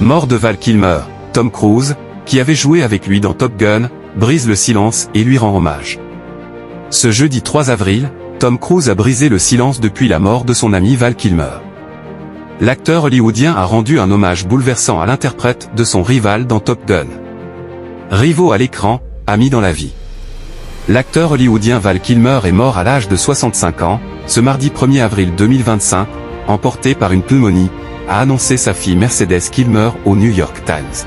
Mort de Val Kilmer, Tom Cruise, qui avait joué avec lui dans Top Gun, brise le silence et lui rend hommage. Ce jeudi 3 avril, Tom Cruise a brisé le silence depuis la mort de son ami Val Kilmer. L'acteur hollywoodien a rendu un hommage bouleversant à l'interprète de son rival dans Top Gun. Rivaux à l'écran, amis dans la vie. L'acteur hollywoodien Val Kilmer est mort à l'âge de 65 ans, ce mardi 1er avril 2025, emporté par une pneumonie, a annoncé sa fille Mercedes Kilmer au New York Times.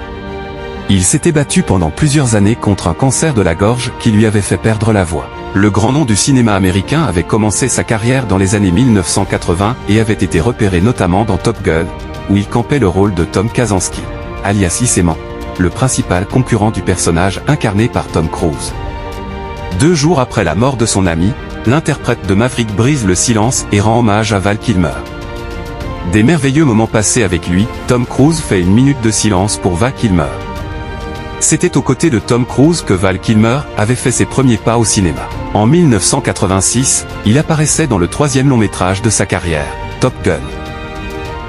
Il s'était battu pendant plusieurs années contre un cancer de la gorge qui lui avait fait perdre la voix. Le grand nom du cinéma américain avait commencé sa carrière dans les années 1980 et avait été repéré notamment dans Top Gun, où il campait le rôle de Tom Kaczynski, alias Issement, le principal concurrent du personnage incarné par Tom Cruise. 2 jours après la mort de son ami, l'interprète de Maverick brise le silence et rend hommage à Val Kilmer. Des merveilleux moments passés avec lui, Tom Cruise fait une minute de silence pour Val Kilmer. C'était aux côtés de Tom Cruise que Val Kilmer avait fait ses premiers pas au cinéma. En 1986, il apparaissait dans le 3e long-métrage de sa carrière, Top Gun.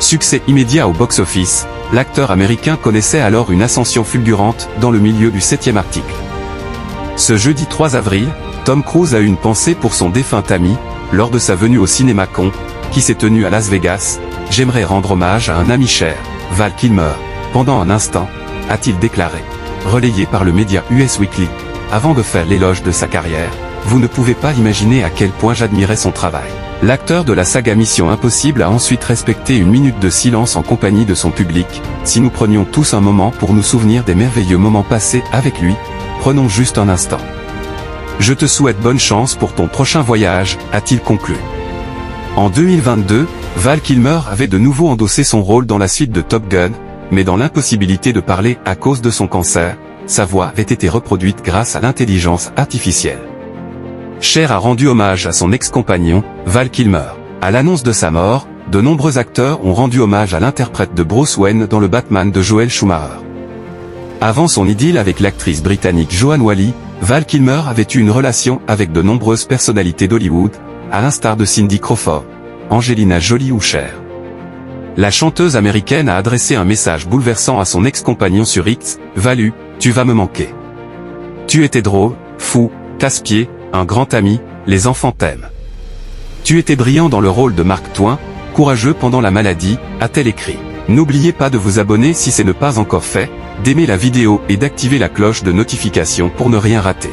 Succès immédiat au box-office, l'acteur américain connaissait alors une ascension fulgurante dans le milieu du 7e article. Ce jeudi 3 avril, Tom Cruise a eu une pensée pour son défunt ami, lors de sa venue au CinemaCon, qui s'est tenue à Las Vegas. « J'aimerais rendre hommage à un ami cher, Val Kilmer, pendant un instant », a-t-il déclaré. Relayé par le média US Weekly, avant de faire l'éloge de sa carrière, vous ne pouvez pas imaginer à quel point j'admirais son travail. L'acteur de la saga Mission Impossible a ensuite respecté une minute de silence en compagnie de son public. Si nous prenions tous un moment pour nous souvenir des merveilleux moments passés avec lui, prenons juste un instant. Je te souhaite bonne chance pour ton prochain voyage, a-t-il conclu. En 2022, Val Kilmer avait de nouveau endossé son rôle dans la suite de Top Gun, mais dans l'impossibilité de parler à cause de son cancer, sa voix avait été reproduite grâce à l'intelligence artificielle. Cher a rendu hommage à son ex-compagnon, Val Kilmer. À l'annonce de sa mort, de nombreux acteurs ont rendu hommage à l'interprète de Bruce Wayne dans le Batman de Joel Schumacher. Avant son idylle avec l'actrice britannique Joanne Whalley, Val Kilmer avait eu une relation avec de nombreuses personnalités d'Hollywood, à l'instar de Cindy Crawford, Angelina Jolie ou Cher. La chanteuse américaine a adressé un message bouleversant à son ex-compagnon sur X, « Valu, tu vas me manquer. Tu étais drôle, fou, casse-pied, un grand ami, les enfants t'aiment. Tu étais brillant dans le rôle de Mark Twain, courageux pendant la maladie », a-t-elle écrit. N'oubliez pas de vous abonner si ce n'est pas encore fait, d'aimer la vidéo et d'activer la cloche de notification pour ne rien rater.